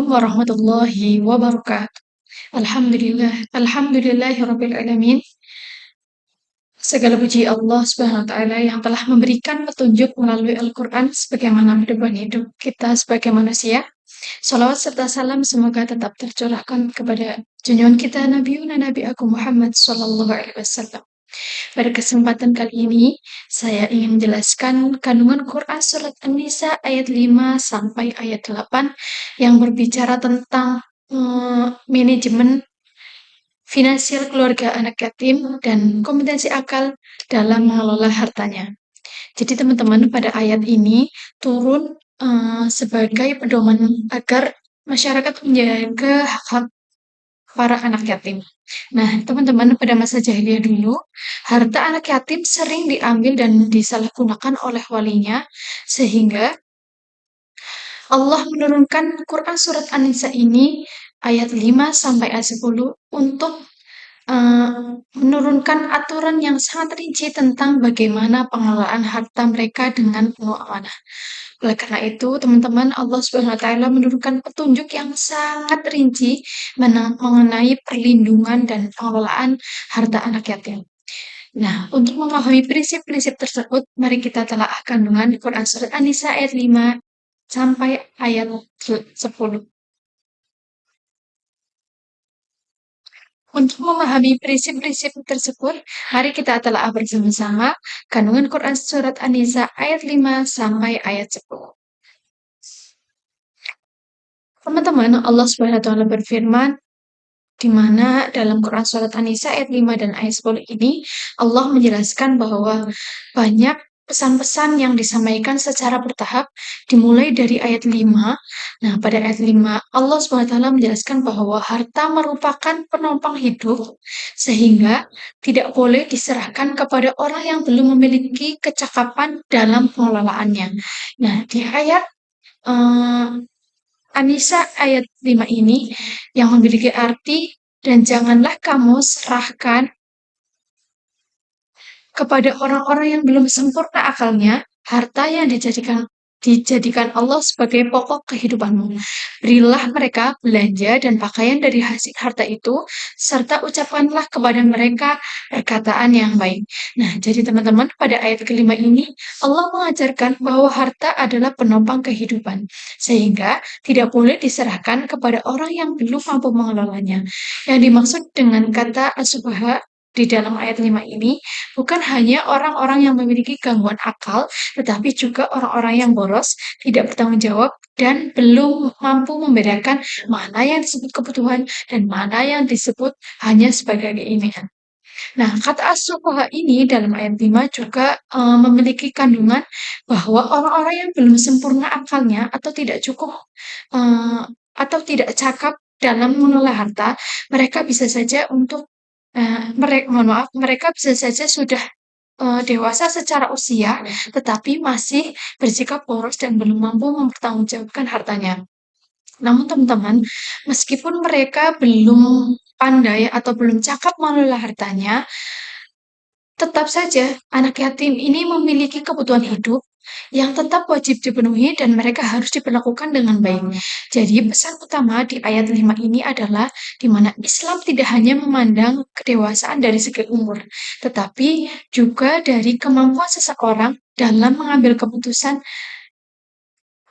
Warahmatullahi wabarakatuh. Alhamdulillahirabbil alamin. Segala puji Allah Subhanahu wa taala yang telah memberikan petunjuk melalui Al-Qur'an sebagaimana pedoman hidup kita sebagai manusia. Shalawat serta salam semoga tetap tercurahkan kepada junjungan kita Nabi Agung Muhammad sallallahu alaihi wasallam. Pada kesempatan kali ini, saya ingin menjelaskan kandungan Quran surat An-Nisa ayat 5 sampai ayat 8 yang berbicara tentang manajemen finansial keluarga anak yatim dan kompetensi akal dalam mengelola hartanya. Jadi teman-teman pada ayat ini turun sebagai pedoman agar masyarakat menjaga hak-hak para anak yatim. Nah, teman-teman, pada masa jahiliyah dulu, harta anak yatim sering diambil dan disalahgunakan oleh walinya, sehingga Allah menurunkan Quran surat An-Nisa ini ayat 5 sampai ayat 10 untuk menurunkan aturan yang sangat rinci tentang bagaimana pengelolaan harta mereka dengan penuh amanah. Oleh karena itu, teman-teman, Allah Subhanahu wa taala menurunkan petunjuk yang sangat rinci mengenai perlindungan dan pengelolaan harta anak yatim. Nah, untuk memahami prinsip-prinsip tersebut, mari kita telah kandungan Quran surat An-Nisa ayat 5 sampai ayat 10. Untuk memahami prinsip-prinsip tersebut, mari kita telah bersama-sama kandungan Quran surat An-Nisa ayat 5 sampai ayat 10. Teman-teman, Allah Subhanahu wa taala berfirman di mana dalam Quran surat An-Nisa ayat 5 dan ayat 10 ini Allah menjelaskan bahwa banyak pesan-pesan yang disampaikan secara bertahap dimulai dari ayat 5. Nah, pada ayat 5 Allah SWT menjelaskan bahwa harta merupakan penopang hidup sehingga tidak boleh diserahkan kepada orang yang belum memiliki kecakapan dalam pengelolaannya. Nah, di ayat An-Nisa ayat 5 ini yang memiliki arti dan janganlah kamu serahkan kepada orang-orang yang belum sempurna akalnya, harta yang dijadikan Allah sebagai pokok kehidupanmu. Berilah mereka belanja dan pakaian dari hasil harta itu, serta ucapkanlah kepada mereka perkataan yang baik. Nah, jadi teman-teman, pada ayat kelima ini, Allah mengajarkan bahwa harta adalah penopang kehidupan, sehingga tidak boleh diserahkan kepada orang yang belum mampu mengelolanya. Yang dimaksud dengan kata asubaha di dalam ayat 5 ini bukan hanya orang-orang yang memiliki gangguan akal, tetapi juga orang-orang yang boros, tidak bertanggung jawab, dan belum mampu membedakan mana yang disebut kebutuhan dan mana yang disebut hanya sebagai keinginan. Nah, kata as-sufaha ini dalam ayat 5 juga memiliki kandungan bahwa orang-orang yang belum sempurna akalnya atau tidak cukup atau tidak cakap dalam mengelola harta, mereka bisa saja mereka bisa saja sudah dewasa secara usia, tetapi masih bersikap boros dan belum mampu mempertanggungjawabkan hartanya. Namun teman-teman, meskipun mereka belum pandai atau belum cakap mengelola hartanya, tetap saja anak yatim ini memiliki kebutuhan hidup yang tetap wajib dipenuhi dan mereka harus diperlakukan dengan baik. Jadi pesan utama di ayat 5 ini adalah di mana Islam tidak hanya memandang kedewasaan dari segi umur, tetapi juga dari kemampuan seseorang dalam mengambil keputusan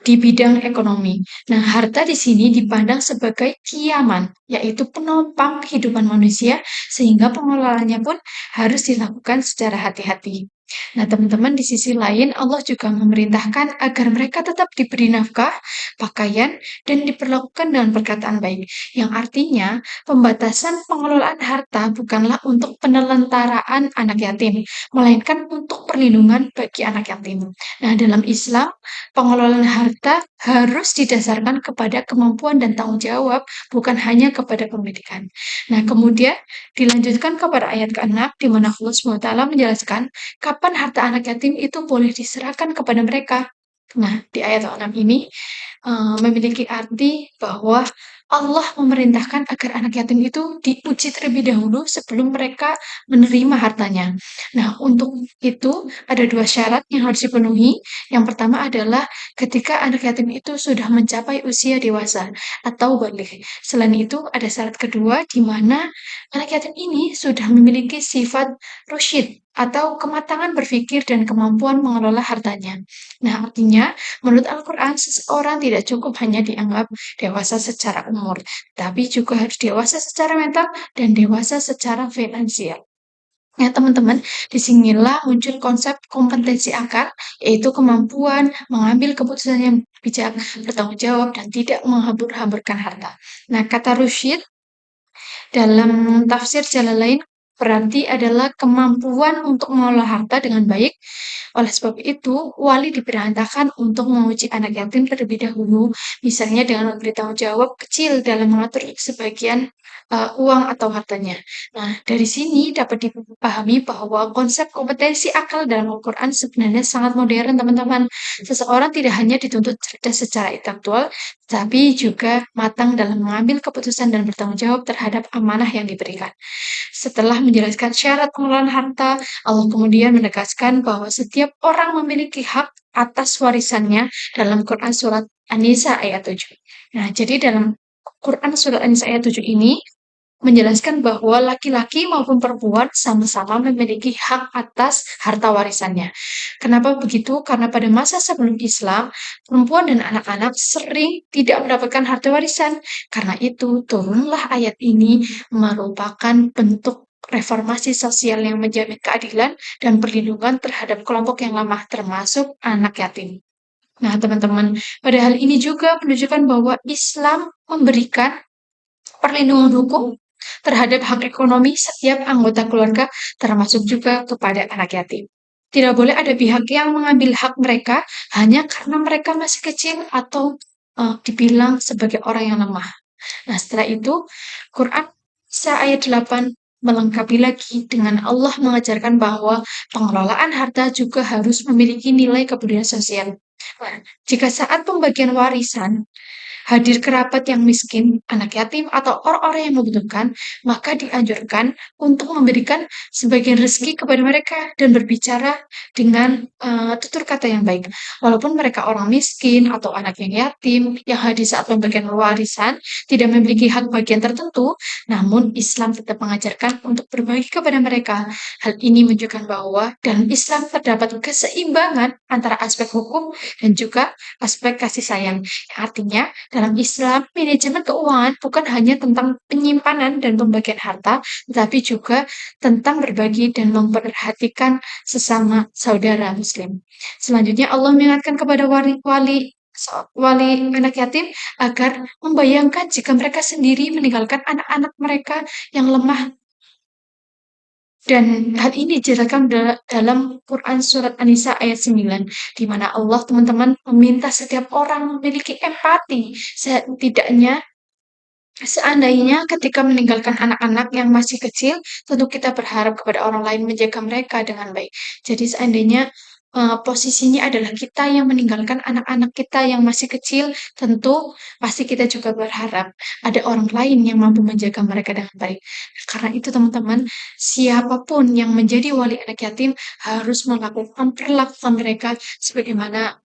di bidang ekonomi. Nah, harta di sini dipandang sebagai kiaman, yaitu penopang kehidupan manusia, sehingga pengelolaannya pun harus dilakukan secara hati-hati. Nah, teman-teman, di sisi lain, Allah juga memerintahkan agar mereka tetap diberi nafkah, pakaian, dan diperlakukan dengan perkataan baik. Yang artinya, pembatasan pengelolaan harta bukanlah untuk penelantaraan anak yatim, melainkan untuk perlindungan bagi anak yatim. Nah, dalam Islam, pengelolaan harta harus didasarkan kepada kemampuan dan tanggung jawab, bukan hanya kepada pemilikan. Nah, kemudian dilanjutkan kepada ayat ke-6, di mana Allah SWT menjelaskan kapan harta anak yatim itu boleh diserahkan kepada mereka. Nah, di ayat ke-6 ini memiliki arti bahwa Allah memerintahkan agar anak yatim itu diuji terlebih dahulu sebelum mereka menerima hartanya. Nah, untuk itu ada 2 syarat yang harus dipenuhi. Yang pertama adalah ketika anak yatim itu sudah mencapai usia dewasa atau baligh. Selain itu ada syarat kedua di mana anak yatim ini sudah memiliki sifat rusyid atau kematangan berpikir dan kemampuan mengelola hartanya. Nah, artinya menurut Al-Quran, seseorang tidak cukup hanya dianggap dewasa secara umur, tapi juga harus dewasa secara mental dan dewasa secara finansial. Ya, teman-teman, disinilah muncul konsep kompetensi akal, yaitu kemampuan mengambil keputusan yang bijak, bertanggung jawab, dan tidak menghambur-hamburkan harta. Nah, kata Rusyid dalam tafsir Jalalain berarti adalah kemampuan untuk mengelola harta dengan baik. Oleh sebab itu, wali diperintahkan untuk menguji anak yatim terlebih dahulu, misalnya dengan memberi tanggung jawab kecil dalam mengatur sebagian uang atau hartanya. Nah, dari sini dapat dipahami bahwa konsep kompetensi akal dalam Al-Quran sebenarnya sangat modern, teman-teman. Seseorang tidak hanya dituntut cerdas secara intelektual, tapi juga matang dalam mengambil keputusan dan bertanggung jawab terhadap amanah yang diberikan. Setelah menjelaskan syarat pengelolaan harta, Allah kemudian menegaskan bahwa setiap orang memiliki hak atas warisannya dalam Quran Surat An-Nisa ayat 7. Nah, jadi dalam Quran Surat An-Nisa ayat 7 ini menjelaskan bahwa laki-laki maupun perempuan sama-sama memiliki hak atas harta warisannya. Kenapa begitu? Karena pada masa sebelum Islam, perempuan dan anak-anak sering tidak mendapatkan harta warisan. Karena itu, turunlah ayat ini merupakan bentuk reformasi sosial yang menjamin keadilan dan perlindungan terhadap kelompok yang lemah, termasuk anak yatim. Nah, teman-teman, pada hal ini juga menunjukkan bahwa Islam memberikan perlindungan hukum terhadap hak ekonomi setiap anggota keluarga, termasuk juga kepada anak yatim. Tidak boleh ada pihak yang mengambil hak mereka hanya karena mereka masih kecil atau dibilang sebagai orang yang lemah. Nah, setelah itu, Quran ayat 8 melengkapi lagi dengan Allah mengajarkan bahwa pengelolaan harta juga harus memiliki nilai kepedulian sosial. Nah, jika saat pembagian warisan hadir kerabat yang miskin, anak yatim, atau orang-orang yang membutuhkan, maka dianjurkan untuk memberikan sebagian rezeki kepada mereka dan berbicara dengan tutur kata yang baik. Walaupun mereka orang miskin atau anak yang yatim yang hadir saat pembagian warisan tidak memiliki hak bagian tertentu, namun Islam tetap mengajarkan untuk berbagi kepada mereka. Hal ini menunjukkan bahwa dalam Islam terdapat keseimbangan antara aspek hukum dan juga aspek kasih sayang. Artinya, dalam Islam, manajemen keuangan bukan hanya tentang penyimpanan dan pembagian harta, tetapi juga tentang berbagi dan memperhatikan sesama saudara Muslim. Selanjutnya, Allah mengingatkan kepada wali anak yatim agar membayangkan jika mereka sendiri meninggalkan anak-anak mereka yang lemah, dan hal ini dijelaskan dalam Quran Surat An-Nisa ayat 9, di mana Allah, teman-teman, meminta setiap orang memiliki empati. Setidaknya, seandainya ketika meninggalkan anak-anak yang masih kecil, tentu kita berharap kepada orang lain menjaga mereka dengan baik. Jadi seandainya posisinya adalah kita yang meninggalkan anak-anak kita yang masih kecil, tentu pasti kita juga berharap ada orang lain yang mampu menjaga mereka dengan baik. Karena itu, teman-teman, siapapun yang menjadi wali anak yatim harus memperlakukan mereka sebagaimana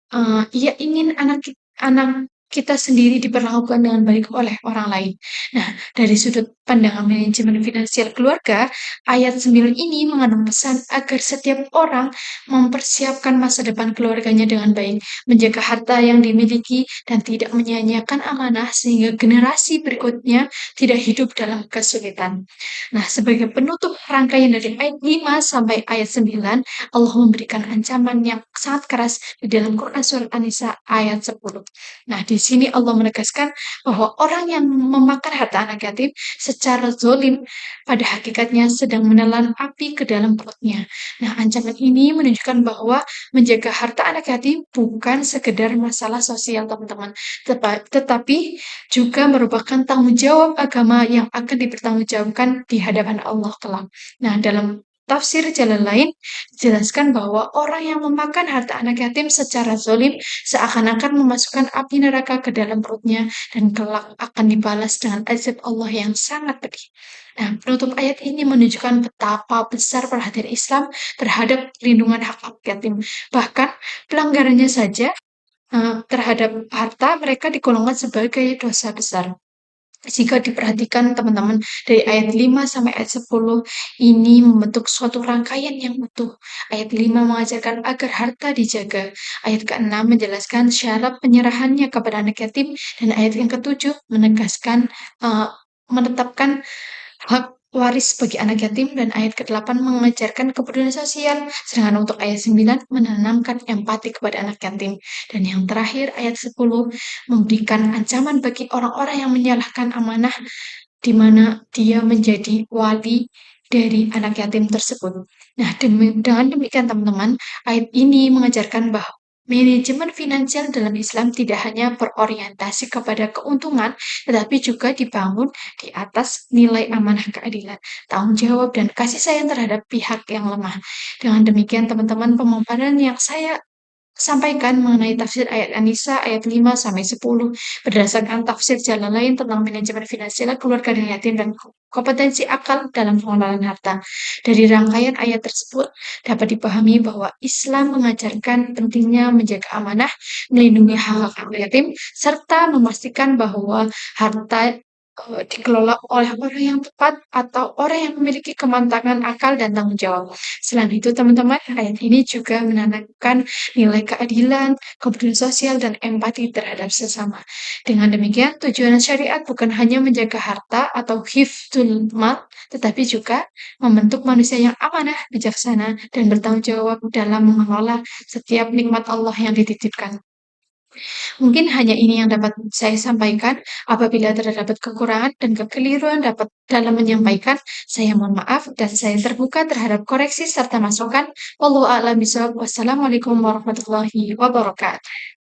ia ingin anak kita sendiri diperlakukan dengan baik oleh orang lain. Nah, dari sudut pandangan manajemen finansial keluarga, ayat 9 ini mengandung pesan agar setiap orang mempersiapkan masa depan keluarganya dengan baik, menjaga harta yang dimiliki, dan tidak menyia-nyiakan amanah sehingga generasi berikutnya tidak hidup dalam kesulitan. Nah, sebagai penutup rangkaian dari ayat 5 sampai ayat 9, Allah memberikan ancaman yang sangat keras di dalam Quran Surat An-Nisa ayat 10. Nah, di sini Allah menegaskan bahwa orang yang memakan harta anak yatim secara zolim pada hakikatnya sedang menelan api ke dalam perutnya. Nah, ancaman ini menunjukkan bahwa menjaga harta anak yatim bukan sekedar masalah sosial, teman-teman, tetapi juga merupakan tanggung jawab agama yang akan dipertanggungjawabkan di hadapan Allah kelak. Nah, dalam tafsir jalan lain dijelaskan bahwa orang yang memakan harta anak yatim secara zalim seakan-akan memasukkan api neraka ke dalam perutnya dan kelak akan dibalas dengan azab Allah yang sangat pedih. Nah, penutup ayat ini menunjukkan betapa besar perhatian Islam terhadap perlindungan hak anak yatim. Bahkan pelanggarannya saja terhadap harta mereka digolongkan sebagai dosa besar. Jika diperhatikan teman-teman dari ayat 5 sampai ayat 10 ini membentuk suatu rangkaian yang utuh. Ayat 5 mengajarkan agar harta dijaga. Ayat ke-6 menjelaskan syarat penyerahannya kepada anak yatim dan ayat yang ke-7 menegaskan menetapkan hak waris bagi anak yatim dan ayat ke-8 mengajarkan kepedulian sosial, sedangkan untuk ayat 9 menanamkan empati kepada anak yatim. Dan yang terakhir ayat 10 memberikan ancaman bagi orang-orang yang menyalahkan amanah di mana dia menjadi wali dari anak yatim tersebut. Nah, dengan demikian teman-teman, ayat ini mengajarkan bahwa manajemen finansial dalam Islam tidak hanya berorientasi kepada keuntungan, tetapi juga dibangun di atas nilai amanah keadilan, tanggung jawab, dan kasih sayang terhadap pihak yang lemah. Dengan demikian, teman-teman, pemaparan yang saya sampaikan mengenai tafsir ayat An-Nisa ayat 5 sampai 10 berdasarkan tafsir jalan lain tentang manajemen finansial keluarga dan yatim dan kompetensi akal dalam pengelolaan harta. Dari rangkaian ayat tersebut dapat dipahami bahwa Islam mengajarkan pentingnya menjaga amanah, melindungi hak-hak anak yatim, serta memastikan bahwa harta dikelola oleh orang yang tepat atau orang yang memiliki kematangan akal dan tanggung jawab. Selain itu, teman-teman, ayat ini juga menanamkan nilai keadilan, kepedulian sosial, dan empati terhadap sesama. Dengan demikian, tujuan syariat bukan hanya menjaga harta atau hifdzul mal, tetapi juga membentuk manusia yang amanah, bijaksana, dan bertanggung jawab dalam mengelola setiap nikmat Allah yang dititipkan. Mungkin hanya ini yang dapat saya sampaikan. Apabila terdapat kekurangan dan kekeliruan dapat dalam menyampaikan, saya mohon maaf dan saya terbuka terhadap koreksi serta masukan. Wallahu a'lam bishawab. Wassalamualaikum warahmatullahi wabarakatuh.